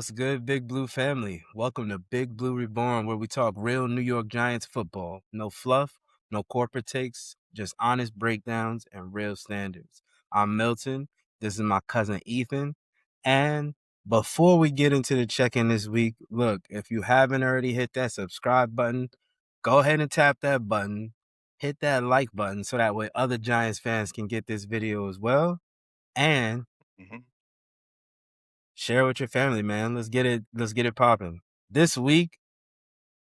What's good, Big Blue family? Welcome to Big Blue Reborn, where we talk real New York Giants football. No fluff, no corporate takes, just honest breakdowns and real standards. I'm Milton. This is my cousin Ethan. And before we get into the check-in this week, look, if you haven't already hit that subscribe button, go ahead and tap that button. Hit that like button so that way other Giants fans can get this video as well. And Mhm. share with your family, man. Let's get it popping. This week,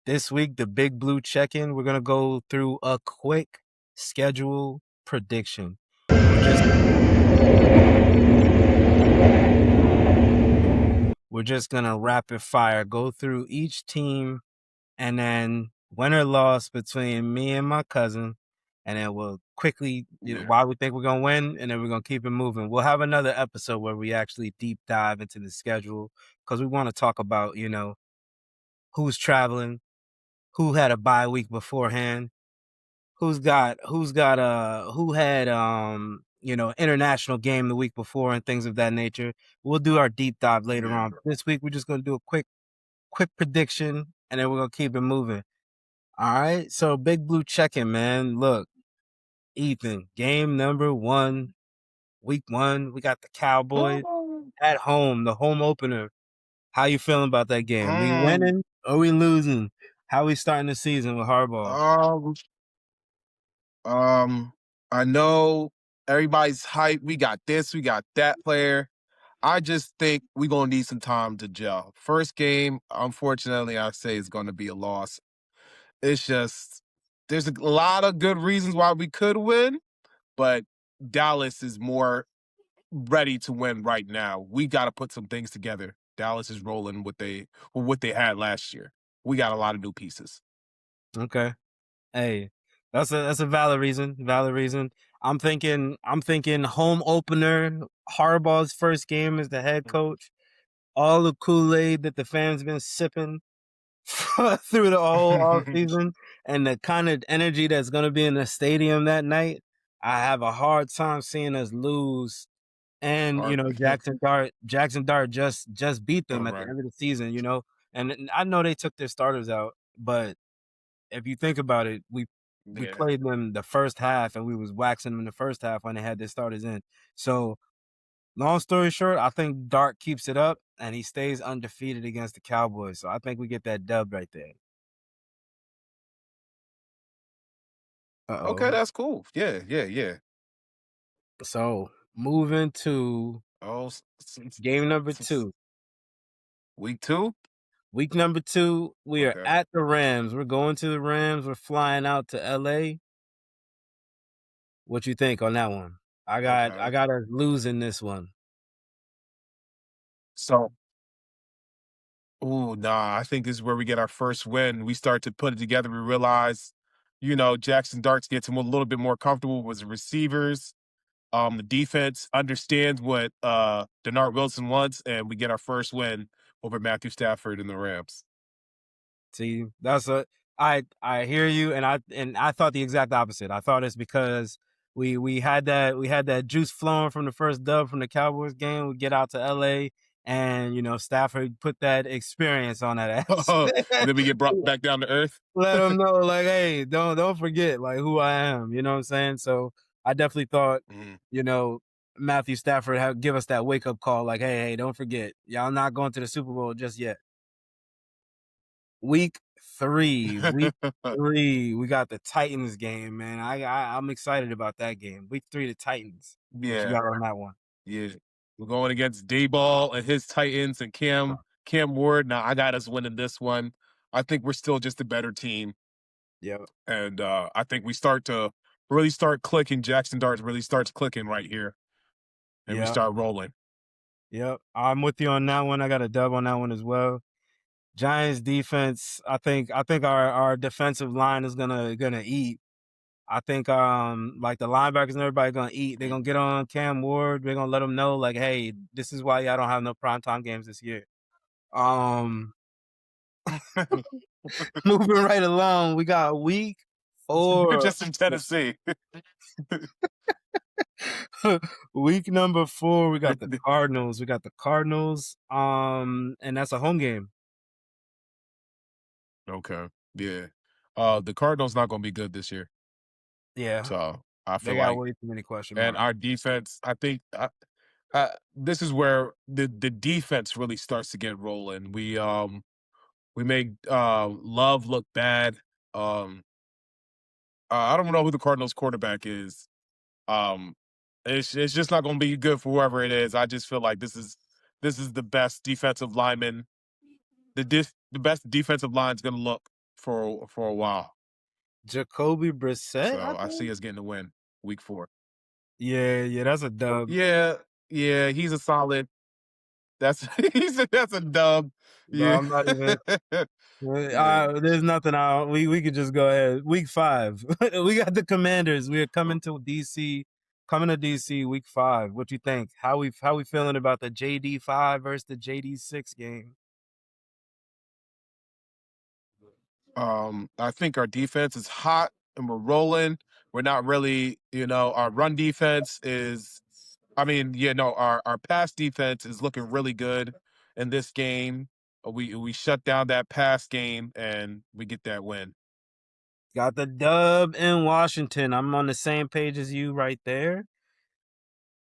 the Big Blue check-in, we're gonna go through a quick schedule prediction. We're just gonna rapid fire go through each team and then win or loss between me and my cousin, and then we'll quickly Yeah. why we think we're gonna win, and then we're gonna keep it moving. We'll have another episode where we actually deep dive into the schedule because we want to talk about, who's traveling, who had a bye week beforehand, who had international game the week before and things of that nature. We'll do our deep dive later Yeah. on. This week we're just gonna do a quick prediction and then we're gonna keep it moving. All right. So Big Blue check-in, man. Look, Ethan, game number 1, week 1, we got the Cowboys Oh. at home, the home opener. How you feeling about that game? We Mm, winning or we losing? How we starting the season with Harbaugh? um, um, I know everybody's hyped. We got this, we got that player. I just think we're gonna need some time to gel. First game, unfortunately, I say is gonna be a loss. It's just there's a lot of good reasons why we could win, but Dallas is more ready to win right now. We got to put some things together. Dallas is rolling what they had last year. We got a lot of new pieces. Okay. Hey, that's a valid reason. Valid reason. I'm thinking home opener, Harbaugh's first game as the head coach. All the Kool-Aid that the fans been sipping through the whole off season and the kind of energy that's gonna be in the stadium that night. I have a hard time seeing us lose. And All Jackson Dart just beat them at the right. end of the season. And I know they took their starters out, but if you think about it, we Yeah. played them the first half and we was waxing them in the first half when they had their starters in. So long story short, I think Dart keeps it up and he stays undefeated against the Cowboys. So I think we get that dub right there. Okay, Uh-oh. that's cool. Yeah, yeah, yeah. So moving to Oh, game number s- 2. week 2. Week number 2, we are Okay, at the Rams. We're going to the Rams. We're flying out to LA. What you think on that one? I okay. got us losing this one. So, ooh, nah. I think this is where we get our first win. We start to put it together. We realize, Jackson Darts gets him a little bit more comfortable with the receivers. The defense understands what Denard Wilson wants, and we get our first win over Matthew Stafford and the Rams. See, I hear you, and I thought the exact opposite. I thought it's because we had that juice flowing from the first dub from the Cowboys game. We get out to LA, and Stafford put that experience on that ass. And then we get brought back down to earth. Let them know, like, hey, don't forget, like, who I am. You know what I'm saying? So I definitely thought, Mhm. you know, Matthew Stafford had give us that wake up call, like, hey, don't forget, y'all not going to the Super Bowl just yet. Week 3, we got the Titans game, man. I'm excited about that game. Week 3, the Titans. What you Yeah, got on that one? yeah. We're going against Dayball and his Titans and Cam Ward. Now I got us winning this one. I think we're still just a better team, Yep, and I think we start to really start clicking. Jackson Darts really starts clicking right here, and we yep, start rolling. yep. I'm with you on that one. I got a dub on that one as well. Giants defense, I think our defensive line is gonna eat. I think like the linebackers and everybody gonna eat. They're Mhm. gonna get on Cam Ward. They're gonna let him know, like, hey, this is why y'all don't have no primetime games this year. Um Moving right along, we got week You're 4. just in Tennessee. Week number 4, we got The- the the- Cardinals. We got the Cardinals, and that's a home game. okay, yeah. The Cardinals not going to be good this year, Yeah, so I they feel got like, way too many question and marks. our defense, I think, this is where the defense really starts to get rolling. We make Love look bad. Um, I don't know who the Cardinals quarterback is. Um, it's just not going to be good for whoever it is. I just feel like this is the best defensive lineman. The best defensive line's going to look for a while. Jacoby Brissett, I So I see think? us getting the win week 4. Yeah, yeah, that's a dub. Yeah, yeah, he's a solid. That's that's a dub. Bro, Yeah. I'm not even Yeah. there's nothing out. We could just go ahead. Week 5. We got the Commanders. We are coming to DC week 5. What you think? How we feeling about the JD5 versus the JD6 game? I think our defense is hot and we're rolling. We're not really, our run defense is, I mean, our pass defense is looking really good in this game. We shut down that pass game and we get that win. Got the dub in Washington. I'm on the same page as you right there.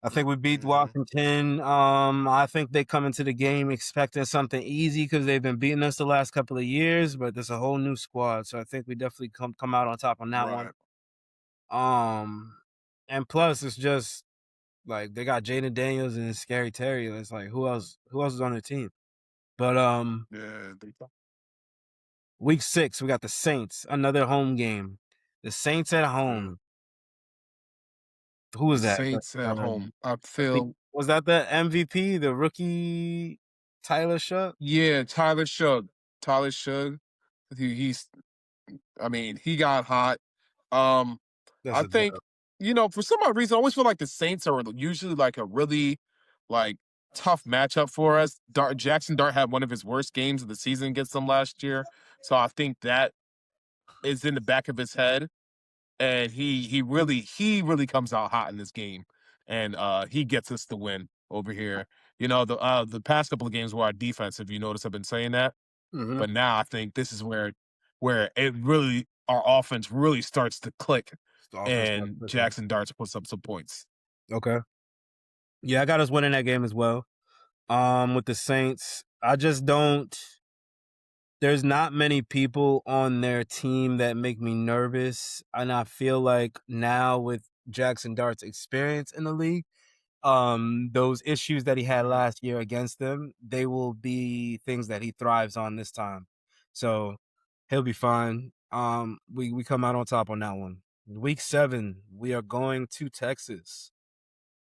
I think we beat Hmm. Washington. I think they come into the game expecting something easy because they've been beating us the last couple of years, but there's a whole new squad, so I think we definitely come out on top on that one. Right. Um, and plus, it's just like they got Jaden Daniels and Scary Terry. It's like who else? Who else is on their team? But Yeah. week 6, we got the Saints, another home game. The Saints at Yeah. home. Who was The that? Saints at home. I I think feel, was that the MVP, the rookie Tyler Shuck? yeah, Tyler Shug. Tyler Shug. He's I mean, he got hot. Um, That's I a think, dub. for some odd reason, I always feel like the Saints are usually like a really like tough matchup for us. Jackson Dart had one of his worst games of the season against them last year. So I think that is in the back of his head. And he really comes out hot in this game. And he gets us the win over here. The past couple of games were our defense, if you notice, I've been saying that. Mhm. But now I think this is where it really our offense really starts to click The offense starts and clicking. Jackson Darts puts up some points. Okay. Yeah, I got us winning that game as well. With the Saints, I just don't. There's not many people on their team that make me nervous, and I feel like now with Jackson Dart's experience in the league, those issues that he had Mhm. last year against them, they will be things that he thrives on this time. So he'll be fine. We come out on top on that one. Week 7, we are going to Texas.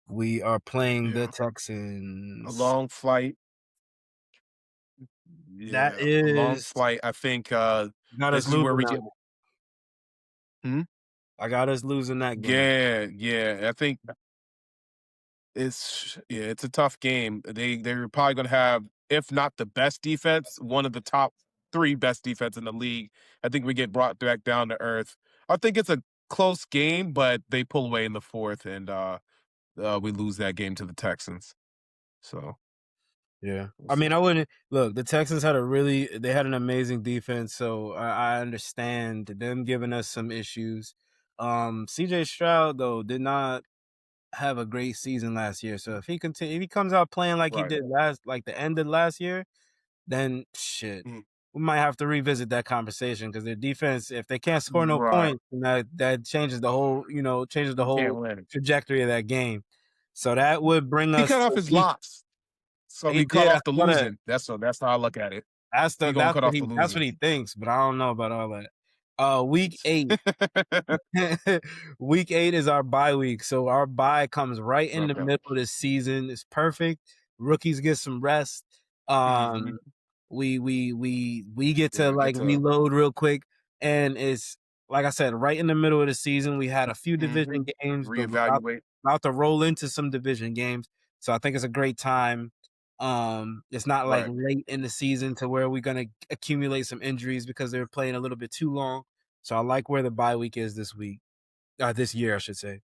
We are playing the Yeah. A Texans. long flight. That Yeah. A long is flight. I think got us this is where losing we that get one. hmm? I got us losing that game. Yeah, yeah. I think it's a tough game. They're probably gonna have, if not the best defense, one of the top 3 best defense in the league. I think we get brought back down to earth. I think it's a close game, but they pull away in the 4th and we lose that game to the Texans. So Yeah. we'll I mean, see. I wouldn't look, the Texans they had an amazing defense, so I understand them giving us some issues. CJ Stroud though did not have a great season last year. So if he comes out playing like he Right. did like the end of last year, then shit. Mm, We might have to revisit that conversation because their defense, if they can't score no right. points, then that changes the whole, changes the You can't whole win. trajectory of that game. So that would bring He us cut off to his week. locks, so He he cut did. off the losing. That's how I look at it. He gonna cut off the That's what losing. he thinks, but I don't know about all that. Week 8. Week 8 is our bye week. So our bye comes right in the Okay. middle of the season. It's perfect. Rookies get some rest. Hmm. Um we get to Yeah, like get to reload real quick. And it's like I said, right in the middle of the season. We had a few division games, but we're reevaluate. about to roll into some division games. So I think it's a great time. It's not like Right. late in the season to where we're gonna accumulate some injuries because they're playing a little bit too long. So I like where the bye week is this week, this year, I should say.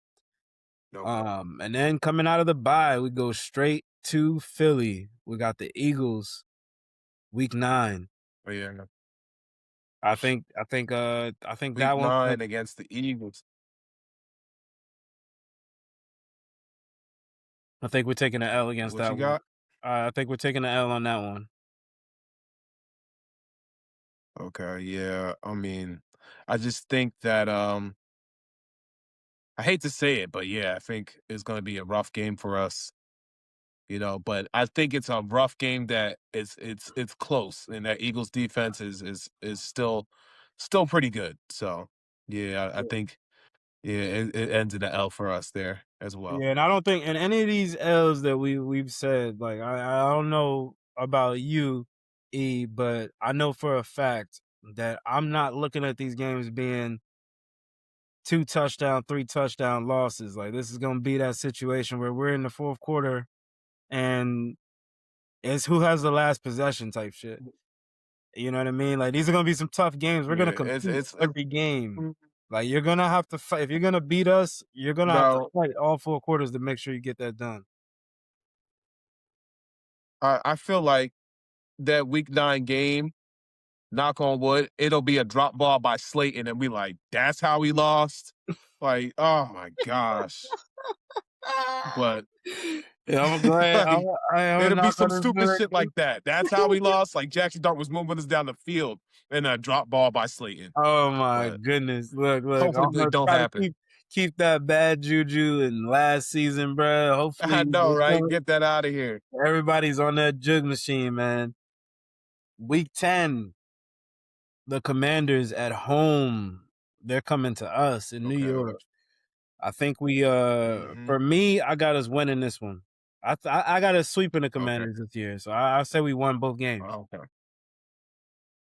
Okay. And then coming out of the bye, we go straight to Philly. We got the Eagles, week 9. Oh, yeah. No. I think Week that one. 9 against the Eagles. I think we're taking an L against What you that one. got? I think we're taking an L on that one. Okay, yeah. I mean, I just think that I hate to say it, but yeah, I think it's going to be a rough game for us, but I think it's a rough game that it's close and that Eagles defense is still pretty good. So, yeah, I think yeah, it ends in an L for us there as well. Yeah, and I don't think in any of these L's that we've said, like I don't know about you, E, but I know for a fact that I'm not looking at these games being 2 touchdown, 3 touchdown losses. Like this is gonna be that situation where we're in the fourth quarter and it's who has the last possession type shit. You know what I mean? Like these are gonna be some tough games. We're Yeah, gonna it's compete it's, it's every game. mm, Like you're gonna have to fight if you're gonna beat us, you're gonna have to now fight all 4 quarters to make sure you get that done. I feel like that week 9 game, knock on wood, it'll be a drop ball by Slayton, and we like, that's how we lost. Like, oh my gosh. But Yeah, I'm glad. like, I'm gonna it'll be knock some on his stupid door. shit like that. That's how we lost. Like Jackson Dart was moving us down the field and a drop ball by Slayton. Oh my But goodness! Look. hopefully I'm it gonna don't try to happen. keep that bad juju in last season, bro. I Hopefully, know, right? Get that out of here. everybody's on that jug machine, man. Week 10, the Commanders at home. They're coming to us in New Okay. York. I think we Hmm. for me, I got us winning this one. I got us sweeping the Okay. Commanders this year, so I say we won both games. Okay.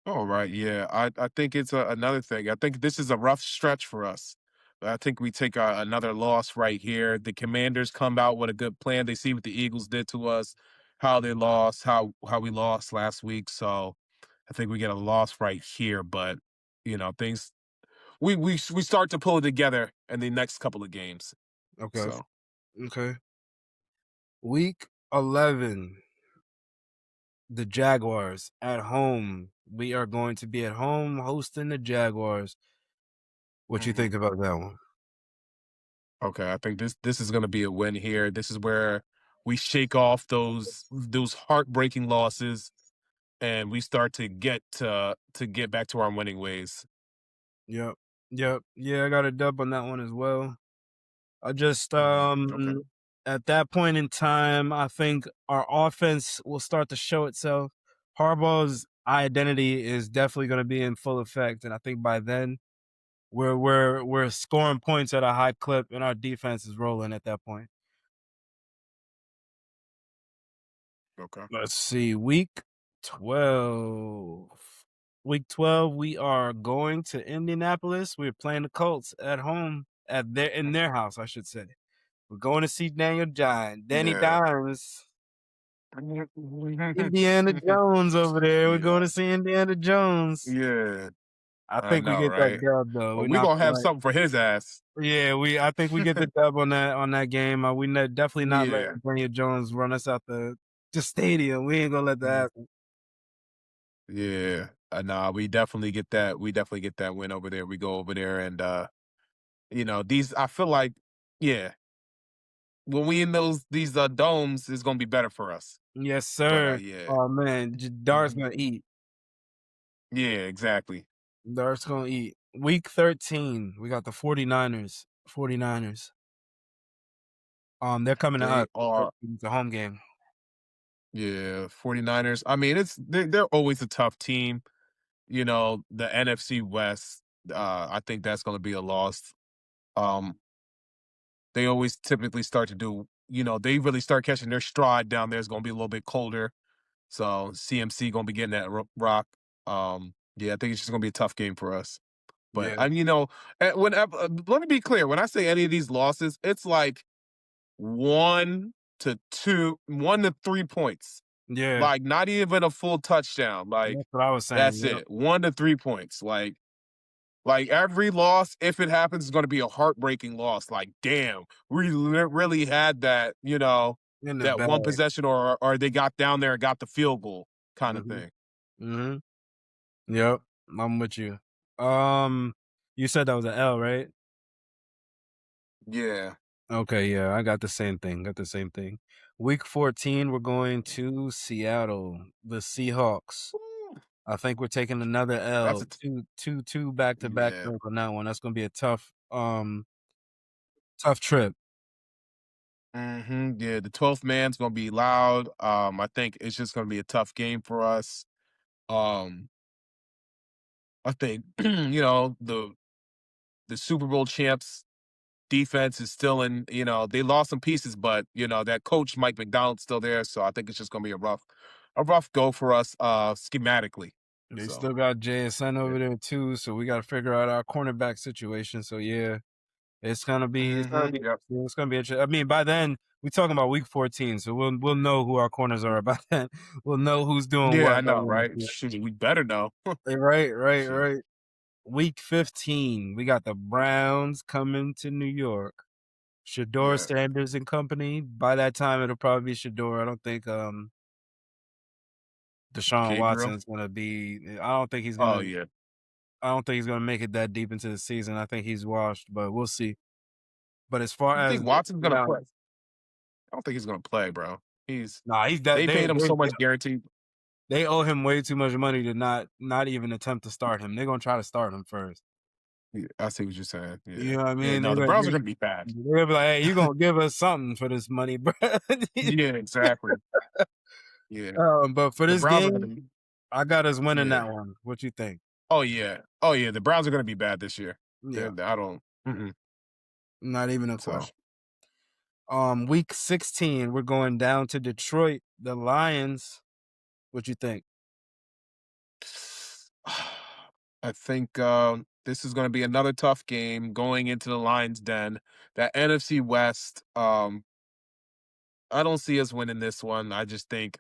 All right. Yeah. I think it's another thing. I think this is a rough stretch for us. I think we take another loss right here. The Commanders come out with a good plan. They see what the Eagles did to us, how they lost, how we lost last week. So I think we get a loss right here. But things we start to pull it together in the next couple of games. Okay. So Okay. Week 11, the Jaguars at home. We are going to be at home hosting the Jaguars. What you mhm. think about that one? Okay, I think this is going to be a win here. This is where we shake off those heartbreaking losses and we start to get back to our winning ways. Yep. Yep. Yeah, I got a dub on that one as well. I just Okay. at that point in time, I think our offense will start to show itself. Harbaugh's identity is definitely going to be in full effect, and I think by then we're scoring points at a high clip, and our defense is rolling at that point. Okay. Let's see, week 12. Week 12, we are going to Indianapolis. We're playing the Colts at home at their in their house, I should say. We're going to see Danny Yeah. Dimes, Indiana Jones over there. We're going Yeah. to see Indiana Jones. Yeah. I I think we know, get that right? dub though. Well, We're we not gonna have gonna something for his ass. yeah, I think we get the dub on that game. Definitely not Yeah. letting Daniel Jones run us out the stadium. We ain't gonna let that Mm. happen. Yeah. Nah, we definitely get that. We definitely get that win over there. We go over there and these I feel like, yeah, when we in these domes, it's gonna be better for us. Yes, But sir. yeah. Oh man, Dart's Mhm. gonna eat. Yeah, exactly. Dart's gonna eat. Week 13, we got the 49ers. 49ers. They're coming to They us. are It's a home game. yeah, 49ers. I mean, they're always a tough team. The NFC West, I think that's gonna be a loss. Um, they always typically start to they really start catching their stride down there. It's gonna be a little bit colder. So CMC gonna be getting that rock. Yeah, I think it's just gonna be a tough game for us. But Yeah. let me be clear. When I say any of these losses, it's like 1 to 3 points. Yeah. Like not even a full touchdown. Like That's what I was saying. that's Yep. it. 1 to 3 points. Like Like every loss, if it happens, is going to be a heartbreaking loss. Like, damn, we really had that, In the that one bag. possession, or they got down there and got the field goal kind of Mhm. thing. Mhm. Yep. I'm with you. Um, you said that was an L, right? Yeah. Okay, yeah, I got the same thing. Got the same thing. Week 14, we're going to Seattle, the Seahawks. Woo. I think we're taking another That's L, a two back-to-back yeah. L's on that one. That's gonna be a tough trip. Yeah, the 12th man's gonna be loud. I think it's just gonna be a tough game for us. Um, I think the Super Bowl champs defense is still in. They lost some pieces, but that coach Mike McDonald's still there. So I think it's just gonna be a rough go for us schematically. They So still got JSN yeah. over there too, so we gotta figure out our cornerback situation. So yeah, Yep. it's gonna be interesting. I mean, by then we talking about week 14, so we'll know who our corners are by then. We'll know who's doing Yeah, what I by know, then. right? Shoot, we better know. Right, right, Shoot. right. Week 15, we got the Browns coming to New York. Shador Yeah. Sanders and company. By that time, it'll probably be Shador. I don't think Deshaun Gabriel. Watson's gonna be. I don't think he's Oh gonna. yeah. I don't think he's gonna make it that deep into the season. I think he's washed, but we'll see. But as far You as think Watson's gonna now, play? I don't think he's gonna play, bro. He's nah, he's that They paid him so much guaranteed. they owe him way too much money to not even attempt to start him. They're gonna try to start him first. Yeah, I see what you're saying. You Yeah. know what I Yeah, mean? no, the Browns are gonna be bad. They're gonna be like, "Hey, you gonna give us something for this money, bro?" Yeah, exactly. Yeah. But for The this Browns are gonna game, be I got us winning yeah. that one. What you think? Oh yeah. Oh yeah. The Browns are gonna be bad this year. Yeah, I don't not even a so question. Week 16, we're going down to Detroit. The Lions. What you think? I think this is gonna be another tough game going into the Lions den. That NFC West, I don't see us winning this one. I just think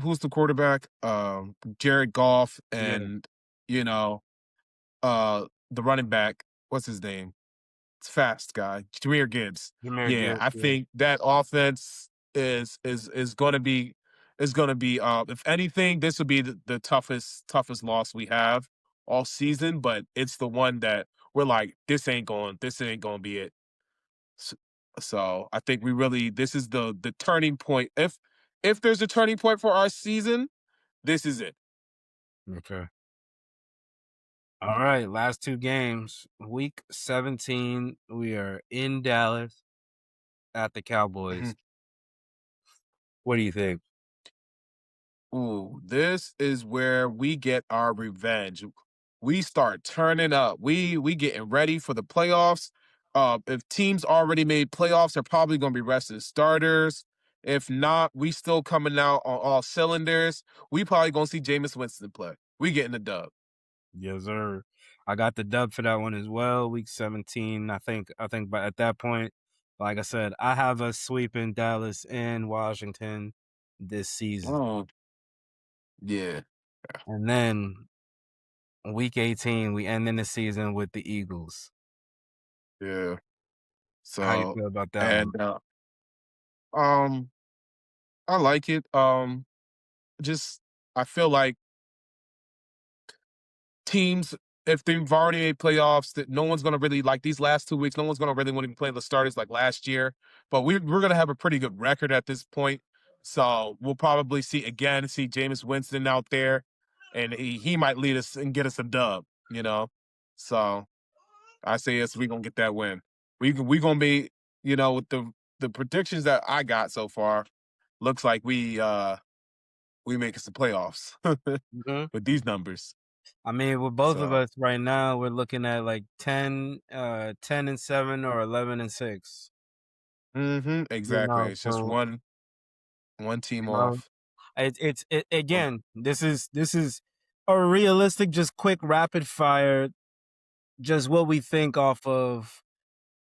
who's the quarterback? Jared Goff Yeah, and you know, the running back, what's his name? It's fast guy, Jameer Gibbs. Jameer Yeah, Gibbs. I Yeah. think that offense is gonna be if anything, this would be the toughest loss we have all season, but it's the one that we're like, this ain't gonna be it. S- So I think this is the turning point. If there's a turning point for our season, this is it. Okay. All right. Last two games. Week 17, we are in Dallas at the Mhm. Cowboys. What do you think? Ooh, this is where we get our revenge. We start turning up. We getting ready for the playoffs. If teams already made playoffs, they're probably going to be resting starters. If not, we still coming out on all cylinders. We probably going to see Jameis Winston play. We getting the dub. Yes, sir. I got the dub for that one as well. Week 17. I think but at that point, like I said, I have us sweeping Dallas and Washington this season. Oh, yeah, And then week 18, we end in the season with the Eagles. yeah. How you So, feel about that one? and um, I like it. Just I feel like teams, if they've already made playoffs, that no one's going to really like these last 2 weeks. No one's going to really want to be playing the starters like last year. But we're going to have a pretty good record at this point. So we'll probably see Jameis Winston out there, and he might lead us and get us a dub. So I say yes, we're gonna get that win. We gonna be with the predictions that I got so far. Looks like we make it to playoffs Mhm. with these numbers. I mean, with both of So. us right now, we're looking at like 10-7 or 11-6. You Exactly. know, It's just so one team you know, off. Um, again, this is a realistic, just quick rapid fire, just what we think off of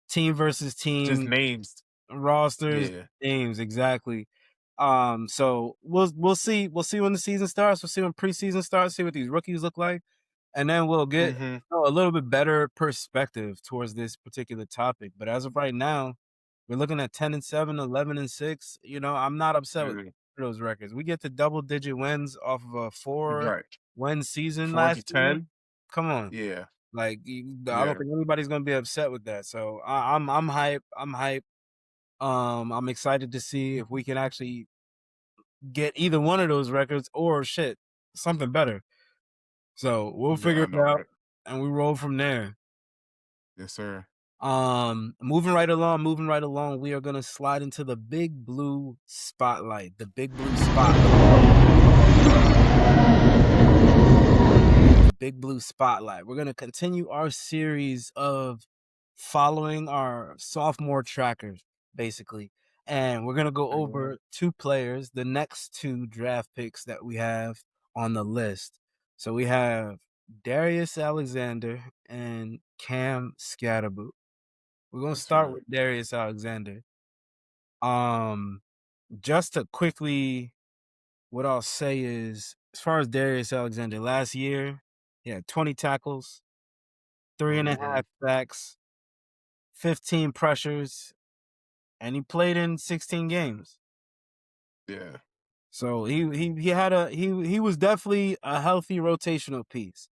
team versus just team names. rosters, Yeah. names exactly. So we'll see when the season starts. We'll see when preseason starts. See what these rookies look like, and then we'll get Mm-hmm. a little bit better perspective towards this particular topic. But as of right now, we're looking at 10-7, 11-6. I'm not upset with Mm, those records. We get to double digit wins off of a four right. win season Four to last year. 10. Come on. Yeah. Like I don't Yeah. think anybody's gonna be upset with that. So I'm hype. I'm hype. I'm excited to see if we can actually get either one of those records or shit, something better. So we'll Yeah, figure I it know, out right? and we roll from there. Yes, sir. Moving right along, we are gonna slide into the big blue spotlight. The big blue spotlight. The big blue spotlight. We're gonna continue our series of following our sophomore trackers, basically. And we're gonna go Mhm. over two players, the next two draft picks that we have on the list. So we have Darius Alexander and Cam Scatterboot. We're gonna Yes, start sir. with Darius Alexander. Um, just to quickly, what I'll say is, as far as Darius Alexander, last year, he had 20 tackles, three and a Mm-hmm. half sacks, 15 pressures, and he played in 16 games. Yeah. So he was definitely a healthy rotational piece.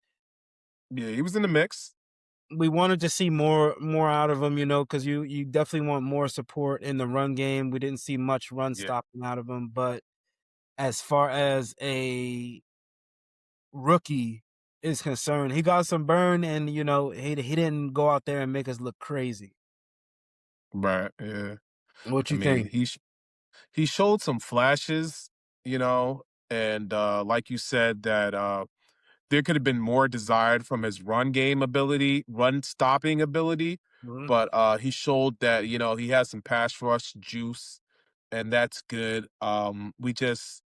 Yeah, he was in the mix. We wanted to see more out of him, because you definitely want more support in the run game. We didn't see much run Yeah. stopping out of him, but as far as a rookie is concerned, he got some burn, and he didn't go out there and make us look crazy. Right. Yeah. What I you mean, think? he showed some flashes, and like you said that there could have been more desired from his run game ability, run stopping ability, Mhm. but he showed that, he has some pass rush juice, and that's good. We just,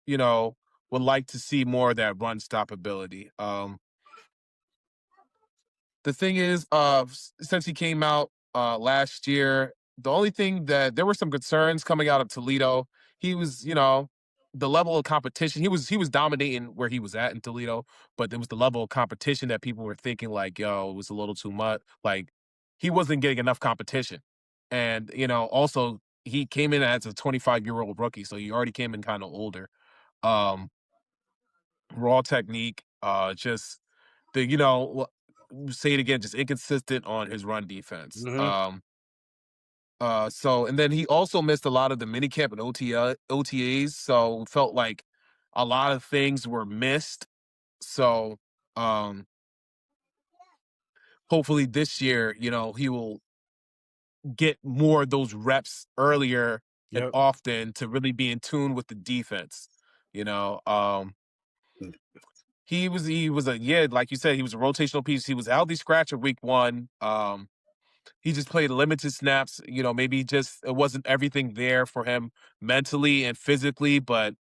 you know, would like to see more of that run stop ability. The thing is, since he came out last year, the only thing that there were some concerns coming out of Toledo. He was, the level of competition. He was dominating where he was at in Toledo, but there was the level of competition that people were thinking like, yo, it was a little too much. Like he wasn't getting enough competition, and also he came in as a 25-year-old rookie, so he already came in kind of older. Um, Raw technique, just the say it again, just inconsistent on his run defense. Mhm. So and then he also missed a lot of the minicamp and OTAs, so felt like a lot of things were missed. So um hopefully this year, he will get more of those reps earlier and Yep. often to really be in tune with the defense. You know, he was a yeah, like you said, he was a rotational piece. He was a healthy scratcher week one. He just played limited snaps. Maybe just it wasn't everything there for him mentally and physically, but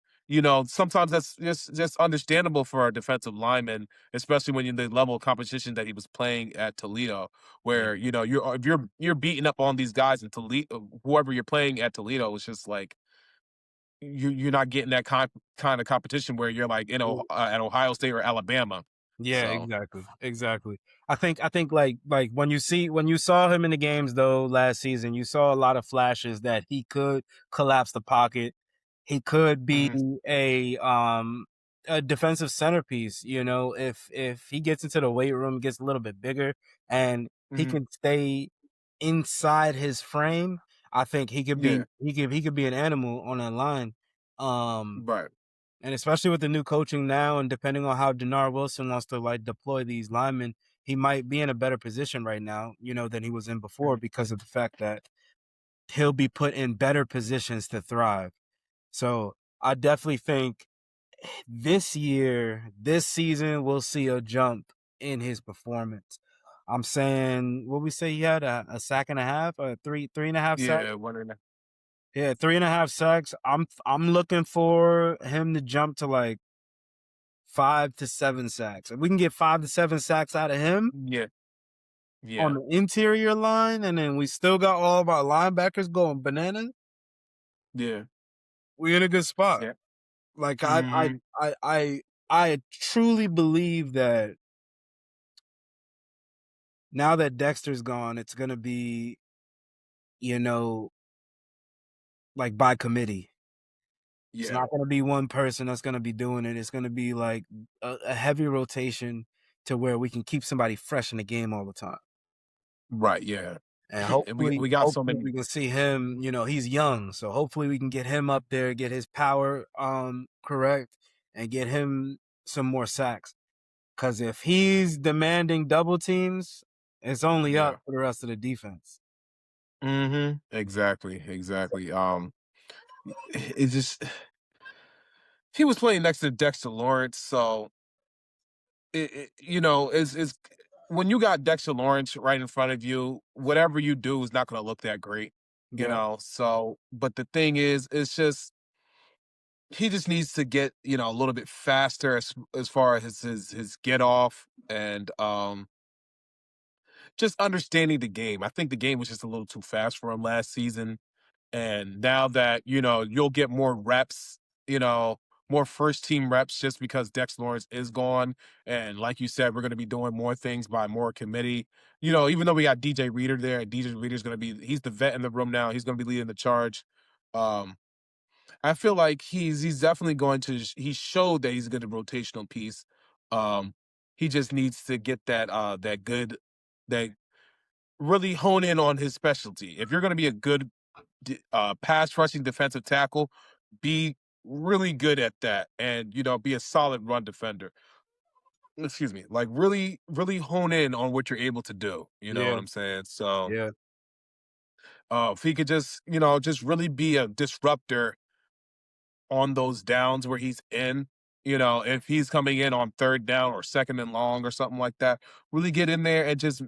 sometimes that's just understandable for a defensive lineman, especially when you're the level of competition that he was playing at Toledo, Yeah. where if you're beating up on these guys in Toledo, whoever you're playing at Toledo, it's just like you're not getting that kind of competition where you're like at Ohio State or Alabama. Yeah, So exactly, exactly. I think like when you saw him in the games though last season, you saw a lot of flashes that he could collapse the pocket. He could be mhm, a defensive centerpiece, if he gets into the weight room, gets a little bit bigger and he mhm, can stay inside his frame. I think yeah, he could be an animal on that line. Um right. and especially with the new coaching now, and depending on how Denard Wilson wants to like deploy these linemen, he might be in a better position right now, than he was in before Mhm, because of the fact that he'll be put in better positions to thrive. So I definitely think this season, we'll see a jump in his performance. I'm saying what we say he had a sack and a half, three and a half sacks. yeah, wondering. Yeah, three and a half sacks. I'm looking for him to jump to like 5 to 7 sacks. If we can get 5 to 7 sacks out of him Yeah, on yeah, the interior line, and then we still got all of our linebackers going bananas, yeah. we're in a good spot. Yeah. Like Mhm. I truly believe that now that Dexter's gone, it's gonna be, you know, like by committee. It's Yeah. not gonna be one person that's gonna be doing it. It's gonna be like a heavy rotation to where we can keep somebody fresh in the game all the time. Right, yeah. And And hopefully we got so hopefully many. we can see him, he's young, so hopefully we can get him up there, get his power correct, and get him some more sacks. Because if he's demanding double teams, it's only Yeah. up for the rest of the defense. Mhm. Exactly, exactly. It just he was playing next to Dexter Lawrence, so is when you got Dexter Lawrence right in front of you, whatever you do is not going to look that great, Yeah, So, but the thing is, it's just he just needs to get a little bit faster as far as his get off and just understanding the game. I think the game was just a little too fast for him last season. And now that, you'll get more reps, you know, more first team reps just because Dex Lawrence is gone. And like you said, we're going to be doing more things by more committee. Even though we got DJ Reader there, DJ Reader's going to he's the vet in the room now. He's going to be leading the charge. Um, I feel like he's definitely going to, he showed that he's a good rotational piece. Um, he just needs to get that good, that really hone in on his specialty. If you're going to be a good pass rushing defensive tackle, be really good at that, and be a solid run defender. Excuse me, like really, really hone in on what you're able to do. You know what yeah, I'm saying? So, yeah. if he could just, just really be a disruptor on those downs where he's in. If he's coming in on third down or second and long or something like that, really get in there and just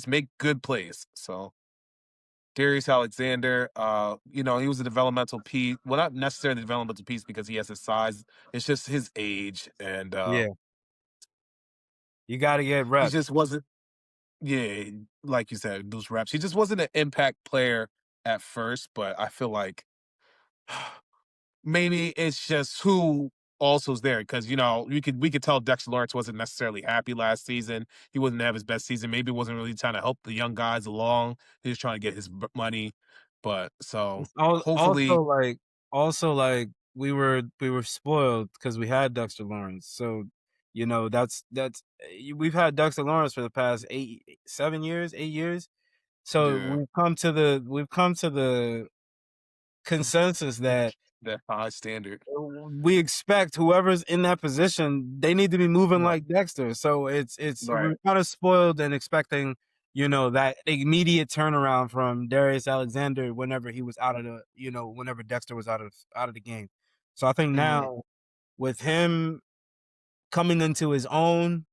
make good plays. So Darius Alexander, he was a developmental piece. Well, not necessarily a developmental piece because he has his size. It's just his age, and Yeah, you got to get he reps. just wasn't. Yeah, like you said, those reps. He just wasn't an impact player at first, but I feel like maybe it's just who also's there because we could tell Dexter Lawrence wasn't necessarily happy last season. He wasn't have his best season. Maybe wasn't really trying to help the young guys along. He was trying to get his money, but so It's also hopefully, like we were spoiled because we had Dexter Lawrence. So, that's we've had Dexter Lawrence for the past 7 years, 8 years. So yeah, we've come to the consensus that that high standard. we expect whoever's in that position, they need to be moving Right, like Dexter. So it's we're right. kind of spoiled and expecting, that immediate turnaround from Darius Alexander whenever he was out of whenever Dexter was out of the game. So I think Mhm. now with him coming into his own,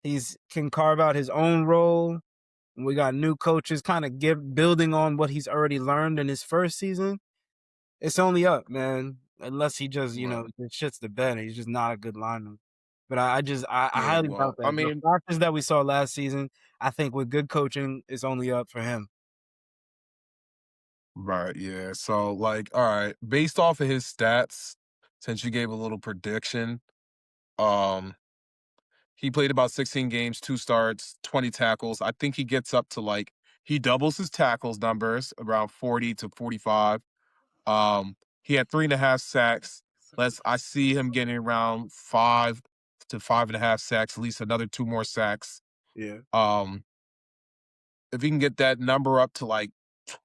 he's can carve out his own role. We got new coaches kind of building on what he's already learned in his first season. It's only up, man. Unless he just, Right. just shits the bed. He's just not a good lineman. But I Yeah, highly doubt well, I that. The mean, flashes that we saw last season, I think with good coaching, it's only up for him. right, yeah. So, like, all right, based off of his stats, since you gave a little prediction, um, he played about 16 games, 2 starts, 20 tackles. I think he gets up to he doubles his tackles numbers around 40 to 45. He had 3.5 sacks. I see him getting around 5 to 5.5 sacks, at least another 2 more sacks. Yeah. Um, if he can get that number up to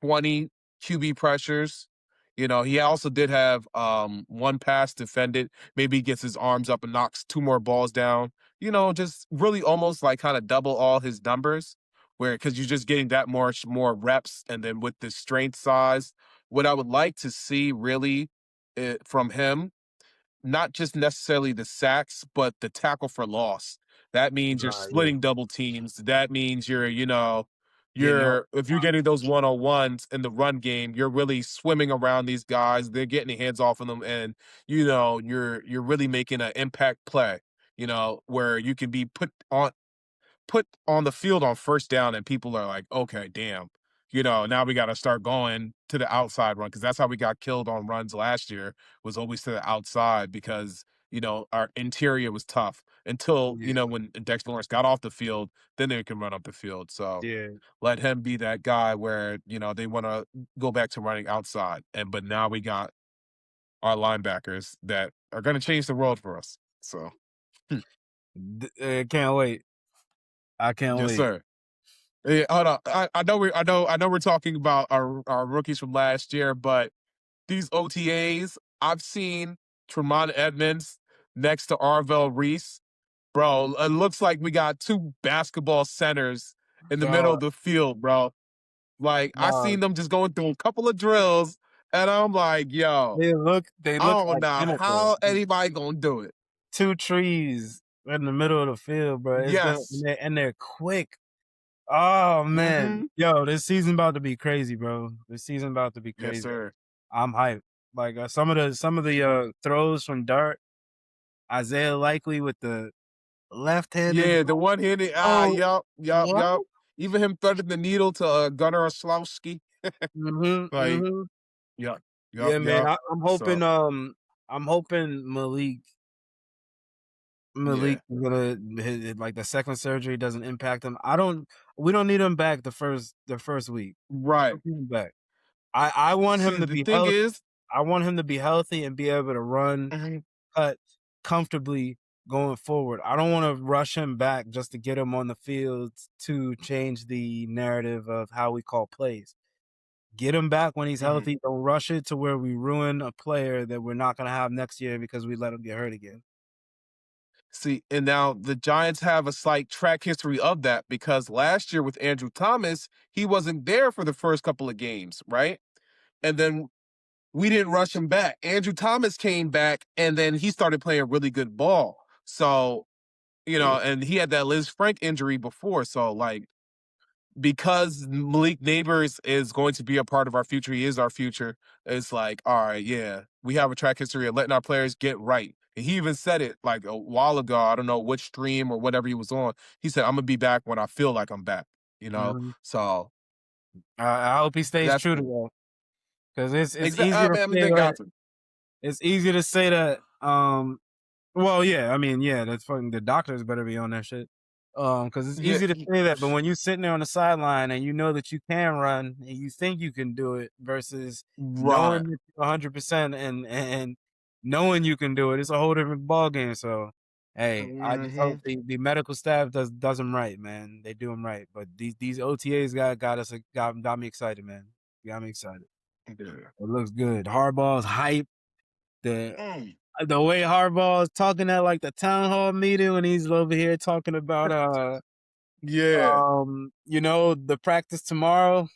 20 QB pressures, he also did have one pass defended. Maybe he gets his arms up and knocks 2 more balls down. Just really almost like kind of double all his numbers, where because you're just getting that much more reps, and then with the strength size, what I would like to see really from him, not just necessarily the sacks, but the tackle for loss. That means you're Yeah. splitting double teams. That means Getting off. if you're getting those one-on-ones in the run game, you're really swimming around these guys. They're getting their hands off of them, and you're really making an impact play. Where you can be put on the field on first down, and people are like, okay, damn. now we got to start going to the outside run because that's how we got killed on runs last year was always to the outside because our interior was tough until Yeah. when Dexter Lawrence got off the field, then they can run up the field. So Yeah. let him be that guy where they want to go back to running outside. But now we got our linebackers that are going to change the world for us. So Can't wait. I can't yes, wait. sir. Yeah, hold on. I know we're talking about our rookies from last year, but these OTAs, I've seen Tremont Edmonds next to Arvell Reese. Bro, it looks like we got two basketball centers in the middle Dog, of the field, bro. Like I dog. seen them just going through a couple of drills, and I'm like, yo, They I look don't know identical. how anybody gonna do it. Two trees in the middle of the field, bro. It's good, Yes. and they're quick. Oh man, Mm-hmm. yo, this season about to be crazy, bro. This season about to be Yes, crazy. sir. I'm hyped. Like some of the throws from Dart, Isaiah Likely with the left-handed. Yeah, the one-handed. Oh, Yup, yup, what? yup. Even him threading the needle to Gunnar Oslowski. Mhm, Like, mhm. yup, yup, Yeah, man. yup. I'm So hoping. I'm hoping Malik yeah, is gonna like the second surgery doesn't impact him. We don't need him back the first week. right. Don't need him back. I want him See, to the be thing healthy. is, I want him to be healthy and be able to run, mhm, cut comfortably going forward. I don't want to rush him back just to get him on the field to change the narrative of how we call plays. Get him back when he's mhm. healthy. Don't rush it to where we ruin a player that we're not gonna have next year because we let him get hurt again. See, and now the Giants have a slight track history of that because last year with Andrew Thomas, he wasn't there for the first couple of games, right? And then we didn't rush him back. Andrew Thomas came back and then he started playing really good ball. So, and he had that Liz Frank injury before. So, like, because Malik Neighbors is going to be a part of our future, he is our future. It's like, all right, yeah, we have a track history of letting our players get right. And he even said it like a while ago. I don't know which stream or whatever he was on. He said, I'm gonna be back when I feel like I'm back, you know? Mhm. So I hope he stays that's true to that because it's exactly, easy to I mean, say they that. got to. It's easy to say that. Well, yeah, I mean, yeah, that's fucking the doctors better be on that shit. Because it's Yeah, easy to say that, but when you're sitting there on the sideline and you know that you can run and you think you can do it versus right. knowing that you're 100% and knowing you can do it, it's a whole different ball game. So, hey, I just hope Hmm. the medical staff does them right, man. They do them right. But these OTAs got me excited, man. Got me excited. Yeah. It looks good. Hardball's hype. The Mm. the way Harbaugh is talking at like the town hall meeting when he's over here talking about Yeah. the practice tomorrow.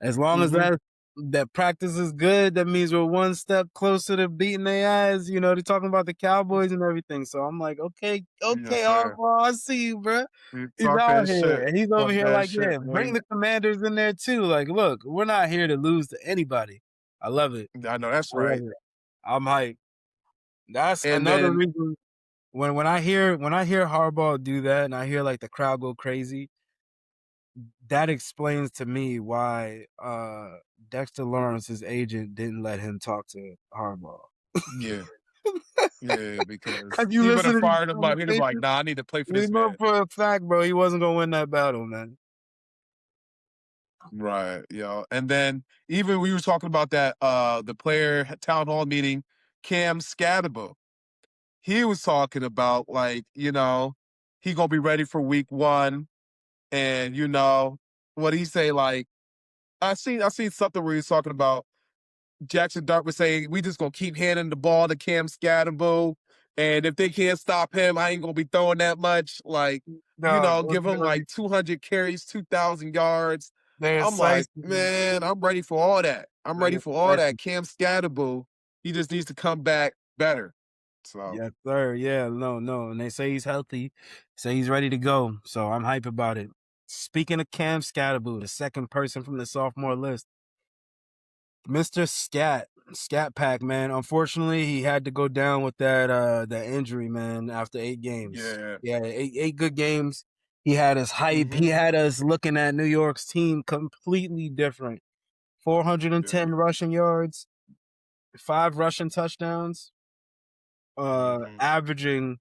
As long as Hmm. that practice is good, that means we're one step closer to beating their ass. They're talking about the Cowboys and everything. So I'm like, okay, okay, Yes, sir. Harbaugh, I see you, bro. You He's talk out that here shit. and he's over Talk here that like, shit, yeah, bring boy. the Commanders in there too. Like, look, we're not here to lose to anybody. I love it. I know that's I love right. it. I'm hyped. That's And another then reason when I hear Harbaugh do that and I hear like the crowd go crazy, that explains to me why Dexter Lawrence's agent didn't let him talk to Harbaugh. yeah, yeah, Cause because you he would listen have to these fired him up. He'd have been like, conversations, "Nah, I need to play for you this know man." for a fact, bro, he wasn't gonna win that battle, man. Right, yo. And then even we were talking about that the player town hall meeting, Cam Scatterbo. He was talking about like, he gonna be ready for week one. And what he say, like, I seen something where he's talking about Jackson Dart was saying, we just gonna keep handing the ball to Cam Scatterbo. And if they can't stop him, I ain't gonna be throwing that much. Like, Dog, give him like 200 carries, 2,000 yards. they're I'm like, slicing, man, I'm ready for all that. I'm ready they're for all that. slicing. Cam Scatterbo, he just needs to come back better. So, Yes, sir. Yeah, no, no. And they say he's healthy, say he's ready to go. So I'm hype about it. Speaking of Cam Scatterboo, the second person from the sophomore list, Mr. Scat Pack, man. Unfortunately, he had to go down with that injury, man, after 8 games. yeah. Yeah, eight good games. He had us hype. He Mhm. had us looking at New York's team completely different. Yeah. 410 rushing yards, 5 rushing touchdowns, Mhm. averaging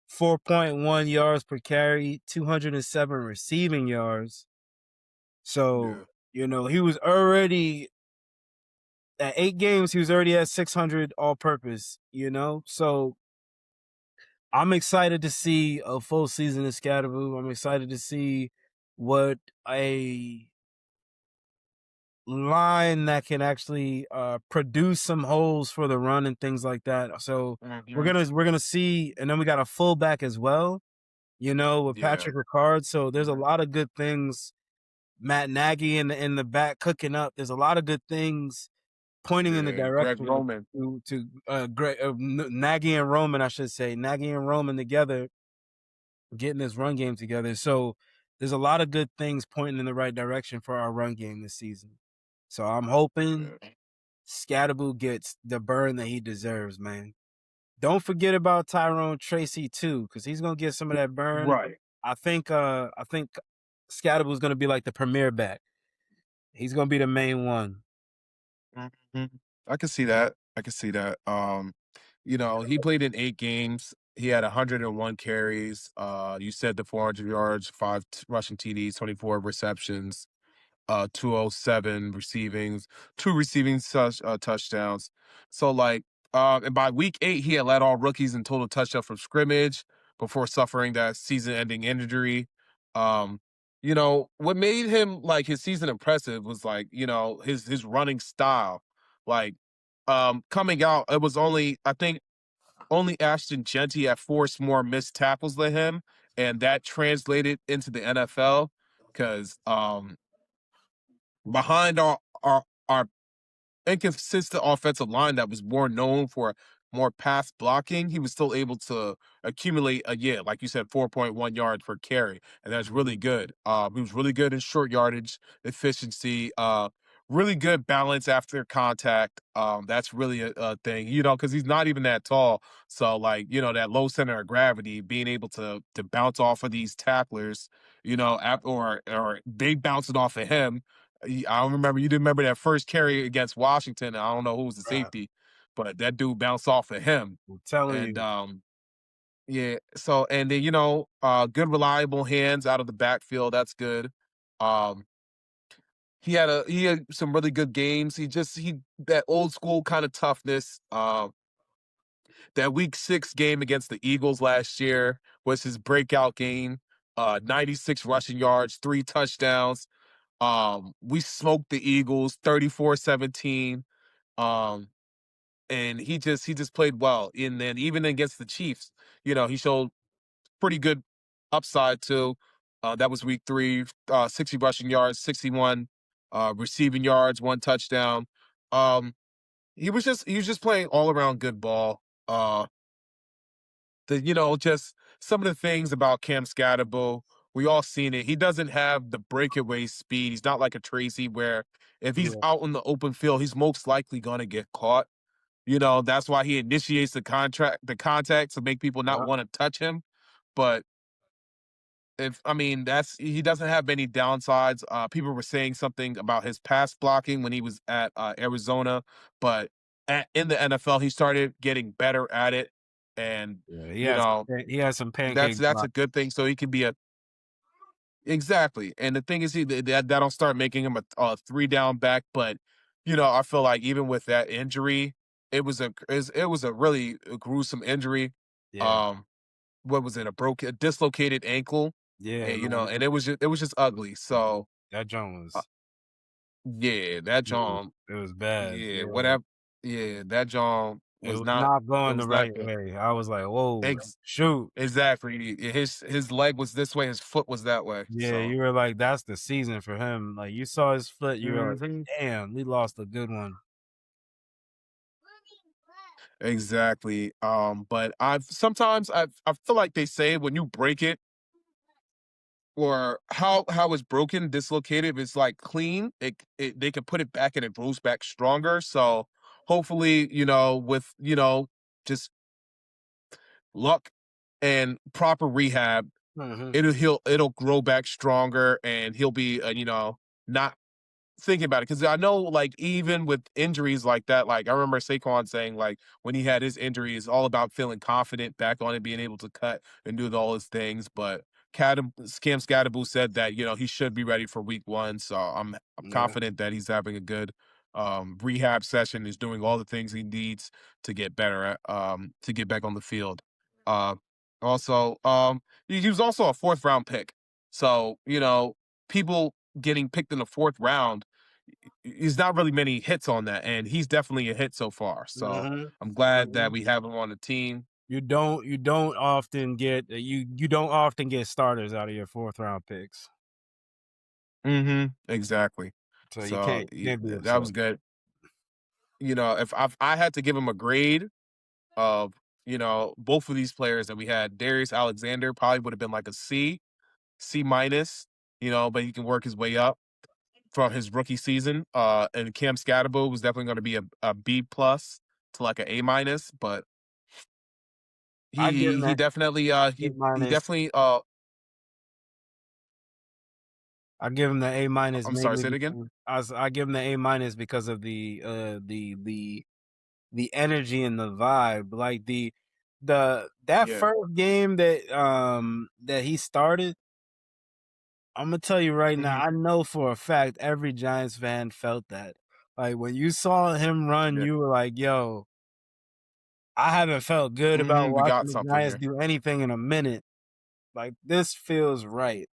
4.1 yards per carry, 207 receiving yards. So, Yeah. he was already at 8 games, he was already at 600 all purpose, So I'm excited to see a full season of Scatterboo. I'm excited to see what a line that can actually produce some holes for the run and things like that. So we're Mhm. gonna we're gonna see, and then we got a fullback as well, with Yeah. Patrick Ricard. So there's a Mhm. lot of good things. Matt Nagy in the back cooking up. There's a lot of good things pointing in the Yeah. Greg direction Roman. to Nagy and Roman, I should say, Nagy and Roman together, getting this run game together. So there's a lot of good things pointing in the right direction for our run game this season. So I'm hoping Yeah. Scatterboo gets the burn that he deserves, man. Don't forget about Tyrone Tracy too, because he's gonna get some of that burn. Right. I think Scatterboo's gonna be like the premier back. He's gonna be the main one. Mhm. I can see that. I can see that. He played in 8 games. He had 101 carries. You said the 400 yards, five rushing TDs, 24 receptions, 207 receivings, two receiving touchdowns. So and by week 8, he had led all rookies in total touchdown from scrimmage before suffering that season-ending injury. Um, what made him like his season impressive was his running style. Like coming out, it was only I think only Ashton Genty had forced more missed tackles than him, and that translated into the NFL because behind our inconsistent offensive line that was more known for more pass blocking, he was still able to accumulate like you said, 4.1 yards per carry, and that's really good. He was really good in short yardage efficiency. Really good balance after contact. That's really a thing, because he's not even that tall. So that low center of gravity, being able to bounce off of these tacklers, or they bouncing off of him. I don't remember. You didn't remember that first carry against Washington. I don't know who was the Bruh, safety, but that dude bounced off of him. I'm telling And you. yeah. So and then good reliable hands out of the backfield. That's good. Um, he had some really good games. He that old school kind of toughness. That week 6 game against the Eagles last year was his breakout game. 96 rushing yards, 3 touchdowns. We smoked the Eagles 34-17. Um, and he just played well. And then even against the Chiefs, he showed pretty good upside too. That was week 3, 60 rushing yards, 61 receiving yards, 1 touchdown. Um, he was just playing all around good ball. Just some of the things about Cam Scatterbo, we all seen it. He doesn't have the breakaway speed. He's not like a Tracy where if he's Yeah. out in the open field, he's most likely gonna get caught. That's why he initiates the contact to make people not Yeah. want to touch him. But if I mean that's he doesn't have any downsides. People were saying something about his pass blocking when he was at Arizona, but in the NFL he started getting better at it, and Yeah. He you has know he has some that's pancake that's a block. good thing. So he can be a exactly. And the thing is, that'll start making him a 3 down back. But I feel like even with that injury, it was a really gruesome injury. Yeah. Um, what was it? A dislocated ankle, Yeah, and man. and it was just ugly. So That joint uh, was yeah, that John, it was bad. yeah, Yeah. whatever, yeah, that John It was was not. not It going the was not right good. way. I was like, whoa, Ex- shoot. exactly. His leg was this way. His foot was that way. Yeah, So. you were like, that's the season for him. Like you saw his foot, you were like, Mhm. damn, we lost a good one. Exactly. But I feel like they say when you break it or how it's broken, dislocated, if it's like clean, they can put it back and it grows back stronger. So hopefully, with just luck and proper rehab, Mhm. it'll grow back stronger, and he'll be not thinking about it, because I know, like, even with injuries like that, like I remember Saquon saying, like, when he had his injury, it's all about feeling confident back on it, being able to cut and do all his things. But Cam Scadaboo said that he should be ready for week 1, so I'm Yeah. confident that he's having a good rehab session. Is doing all the things he needs to get better at to get back on the field. Uh, Also, he was also a 4th round pick, so people getting picked in the 4th round, there's not really many hits on that, and he's definitely a hit so far. So Mhm. I'm glad that Mhm. we have him on the team. You don't often get you don't often get starters out of your 4th round picks, Exactly. so you So can't be that upset. was good. If I had to give him a grade of both of these players that we had, Darius Alexander probably would have been like a C minus. But he can work his way up from his rookie season. And Cam Scadabo was definitely going to be a B plus to like a A minus, but I give him he that definitely A he minus. definitely I give him the A minus I'm sorry, mainly say it again. because I give him the A minus because of the energy and the vibe. Like that Yeah. first game that he started, I'm gonna tell you right now, hmm I know for a fact every Giants fan felt that. Like when you saw him run, Yeah. you were like, yo, I haven't felt good about We watching got the something Giants here. do anything in a minute. Like this feels right.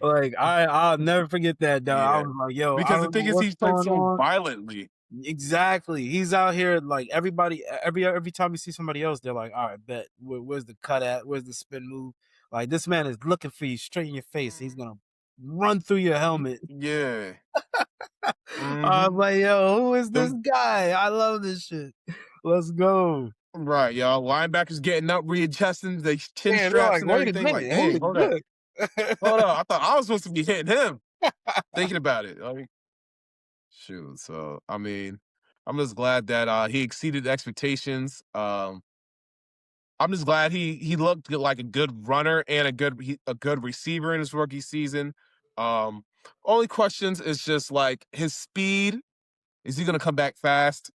Like I'll never forget that, dog. I Yeah. was like, yo, I Because the don't know thing is, what's he's played going so on. violently. Exactly. He's out here like everybody every time you see somebody else, they're like, all right, bet. Where's the cut at? Where's the spin move? Like this man is looking for you straight in your face. He's gonna run through your helmet. Yeah. I'm hmm like, yo, who is this Them guy? I love this shit. Let's go. right, y'all. Linebackers getting up, readjusting the chin Yeah, they're straps like, and wait a everything. Like, minute, who dang, is hold up, this? hold up. I thought I was supposed to be hitting him. Thinking about it. I mean, shoot. So I mean, I'm just glad that he exceeded expectations. I'm just glad he looked like a good runner and a good receiver in his rookie season. Um, Only questions is just like his speed. Is he going to come back fast?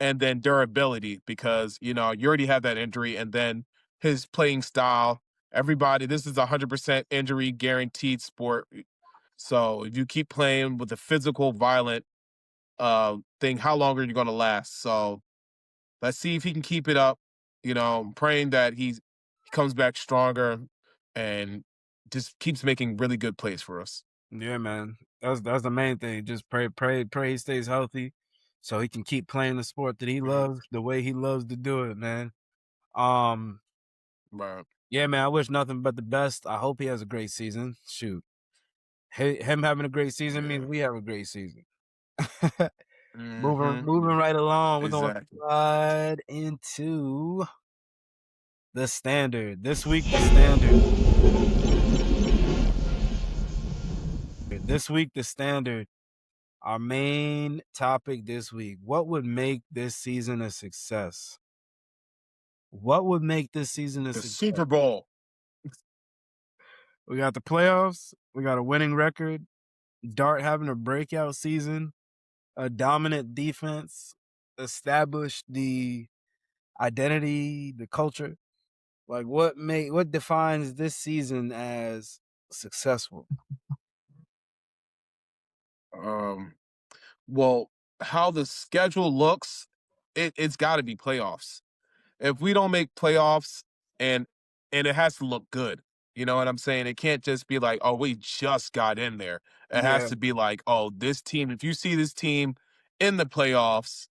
And then durability, because you already have that injury, and then his playing style. Everybody, this is 100% injury guaranteed sport. So if you keep playing with a physical, violent thing, how long are you going to last? So let's see if he can keep it up. I'm praying that he comes back stronger and just keeps making really good plays for us. Yeah, man. That's the main thing. Just pray he stays healthy so he can keep playing the sport that he Mhm. loves the way he loves to do it, man. Um, Right. yeah, man, I wish nothing but the best. I hope he has a great season. Shoot. Him having a great season means Yeah. we have a great season. hmm Moving right along, we're gonna Exactly. slide into the standard. This week, the standard. This week, the standard. Our main topic this week. What would make this season a success? What would make this season a The success? Super Bowl. We got the playoffs. We got a winning record. Dart having a breakout season. A dominant defense. Established the identity, the culture. Like what defines this season as successful? Um, well, how the schedule looks, it's got to be playoffs. If we don't make playoffs, and it has to look good. You know what I'm saying? It can't just be like, oh, we just got in there. It has Yeah, to be like, oh, this team. If you see this team in the playoffs,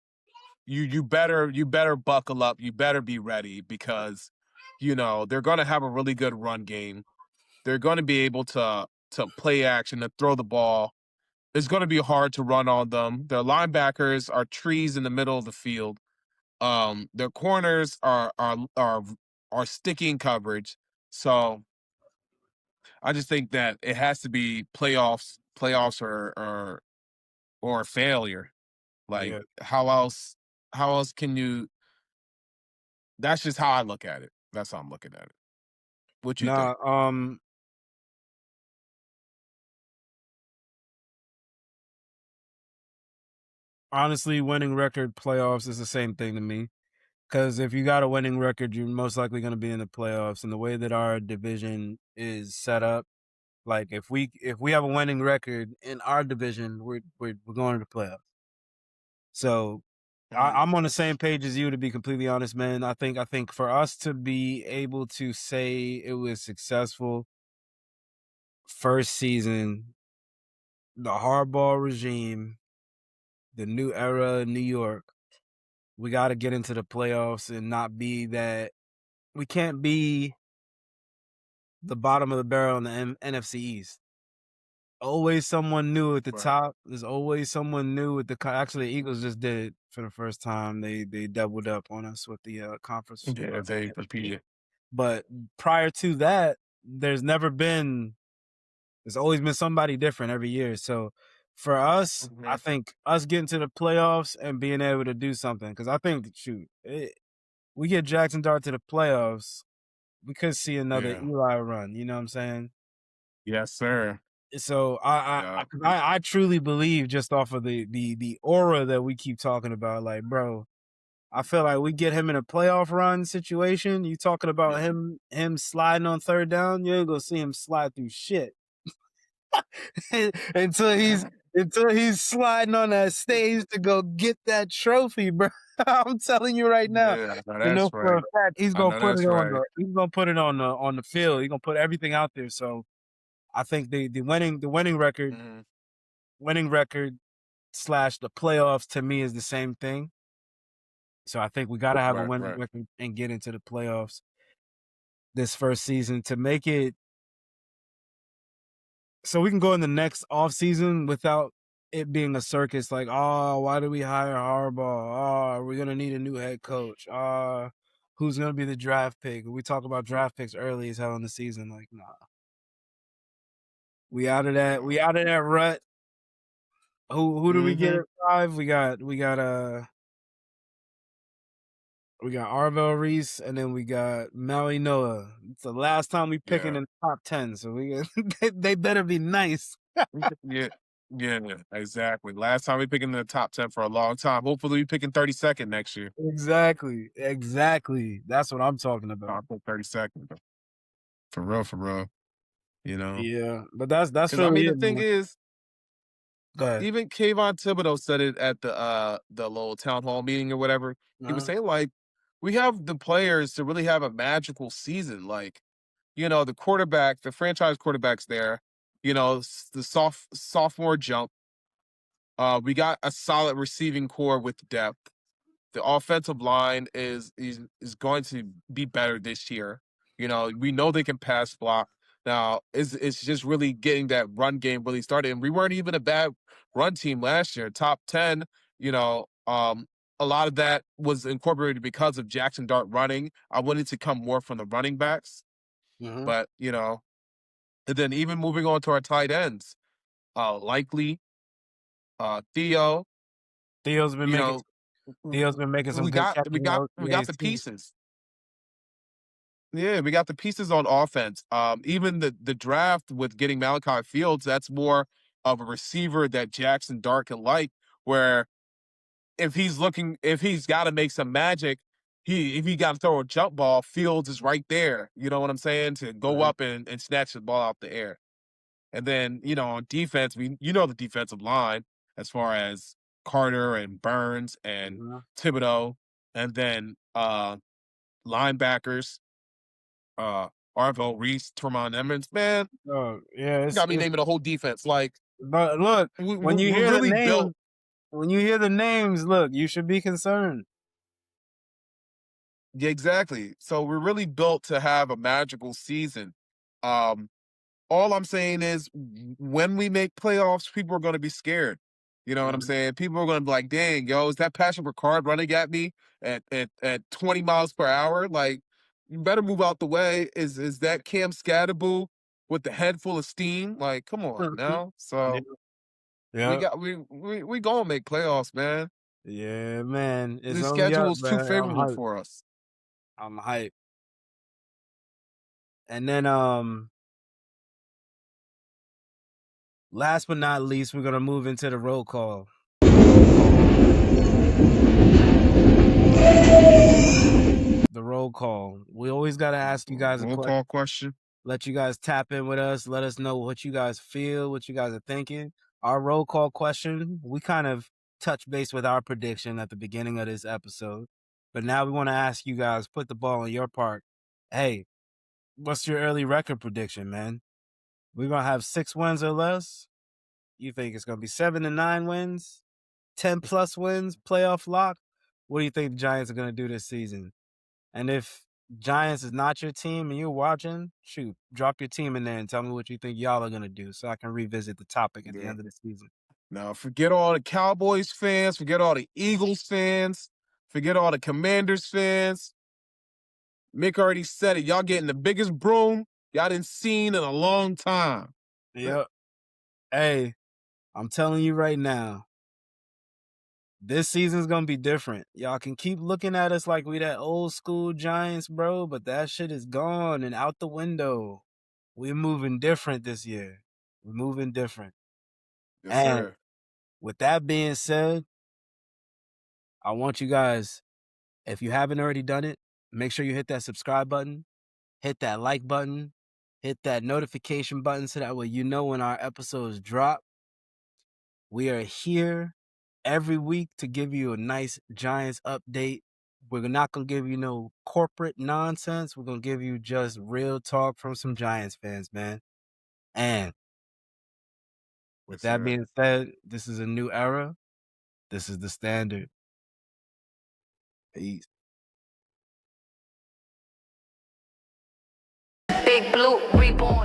you better buckle up. You better be ready, because they're going to have a really good run game. They're going to be able to play action, to throw the ball. It's going to be hard to run on them. Their linebackers are trees in the middle of the field. Their corners are sticking coverage. So I just think that it has to be playoffs or a failure. Like yeah. how else can you? That's just how I look at it. That's how I'm looking at it. What you think? Nah, honestly, winning record playoffs is the same thing to me. Because if you got a winning record, you're most likely going to be in the playoffs. And the way that our division is set up, like if we have a winning record in our division, we're going to the playoffs. So Mhm. I'm on the same page as you, to be completely honest, man. I think for us to be able to say it was successful first season, the hardball regime, the new era in New York, we got to get into the playoffs and not be that. We can't be the bottom of the barrel in the NFC East. Always someone new at the Right. top. There's always someone new at the actually, the Eagles just did it for the first time. They doubled up on us with the conference Yeah, they championship. repeated. But prior to that, there's never been there's always been somebody different every year. So for us, I Mhm. think us getting to the playoffs and being able to do something, because I think, shoot, we get Jackson Dart to the playoffs, we could see another Yeah. Eli run. You know what I'm saying? Yes, sir. So Yeah. 'cause I truly believe, just off of the aura that we keep talking about, like, bro, I feel like we get him in a playoff run situation. You talking about him sliding on third down? You ain't gonna see him slide through shit until he's sliding on that stage to go get that trophy, bro. I'm telling you right now. Yeah, I know You know that's for a right. fact I know that's right. he's gonna put it on the field. He's gonna put everything out there. So I think Mhm. winning record slash the playoffs to me is the same thing. So I think we got to have a Right, winning right. record and get into the playoffs this first season to make it so we can go in the next off season without it being a circus. Like, oh, why do we hire Harbaugh? Oh, we're gonna need a new head coach. Who's gonna be the draft pick? We talk about draft picks early as hell in the season. Like, nah, we out of that. Yeah. We out of that rut. Who do we get Mhm. at 5? We got Arvell Reese, and then we got Maui Noah. It's the last time we picking Yeah. in the top 10, so they better be nice. Yeah. Yeah, exactly. Last time we picked in the top 10 for a long time. Hopefully we pick in 32nd next year. Exactly, exactly. That's what I'm talking about. Top 32nd. For real, for real. You know? Yeah, but that's Because I really mean the it, thing man. is, Go ahead. even Kayvon Thibodeau said it at the little town hall meeting or whatever. He was Uh-huh. saying like we have the players to really have a magical season. Like, the quarterback, the franchise quarterback's there. The sophomore jump. We got a solid receiving core with depth. The offensive line is going to be better this year. We know they can pass block. Now it's just really getting that run game really started. And we weren't even a bad run team last year. Top 10, a lot of that was incorporated because of Jackson Dart running. I wanted to come more from the running backs, Mhm. but and then even moving on to our tight ends, likely Theo, Theo's been you making know, Theo's been making some we good got catches we got we got plays the too. pieces. Yeah, we got the pieces on offense. Even the draft with getting Malachi Fields, that's more of a receiver that Jackson Dart can like. Where if he's got to make some magic, if he got to throw a jump ball, Fields is right there. You know what I'm saying? To go Mhm, up and snatch the ball out the air. And then on defense, the defensive line as far as Carter and Burns and mhm. Thibodeau, and then linebackers uh Arvo Reese, Tremont Emmons, man, Oh, yeah, got me it's naming the whole defense. Like but look, when you we're hear the really built. names when you hear the names, look, you should be concerned. Yeah, exactly. So we're really built to have a magical season. Um, all I'm saying is when we make playoffs, people are going to be scared. You know what I'm Mhm, saying? People are going to be like, "Dang, yo, is that Patrick Ricard running at me at 20 miles per hour? Like, you better move out the way." Is that Cam Scatterbull with the head full of steam? Like, come on mhm. now. Yeah, So we yeah. got we gonna make playoffs, man. Yeah, man. It's The only schedule up, is too man. I'm favorable hyped. for us. I'm hyped. And then last but not least, we're gonna move into the roll call. The roll call. The roll call. We always gotta ask you guys a Roll question. call question. Let you guys tap in with us. Let us know what you guys feel, what you guys are thinking. Our roll call question, we kind of touch base with our prediction at the beginning of this episode. But now we want to ask you guys, put the ball in your park. Hey, what's your early record prediction, man? We're going to have 6 wins or less? You think it's going to be 7 to 9 wins? 10 plus wins? Playoff lock? What do you think the Giants are going to do this season? And if Giants is not your team and you're watching, shoot, drop your team in there and tell me what you think y'all are gonna do so I can revisit the topic at the Yeah. end of the season. Now, forget all the Cowboys fans, forget all the Eagles fans, forget all the Commanders fans. Mick already said it. Y'all getting the biggest broom y'all didn't seen in a long time. Yep. Hey, I'm telling you right now, this season's gonna be different. Y'all can keep looking at us like we that old school Giants, bro, but that shit is gone and out the window. We're moving different this year. We're moving different. Yes, And sir. with that being said, I want you guys, if you haven't already done it, make sure you hit that subscribe button, hit that like button, hit that notification button so that way you know when our episodes drop. We are here every week to give you a nice Giants update. We're not going to give you no corporate nonsense. We're going to give you just real talk from some Giants fans, man. And with Yes, that sir. being said, this is a new era. This is the standard. Peace. Big Blue Reborn.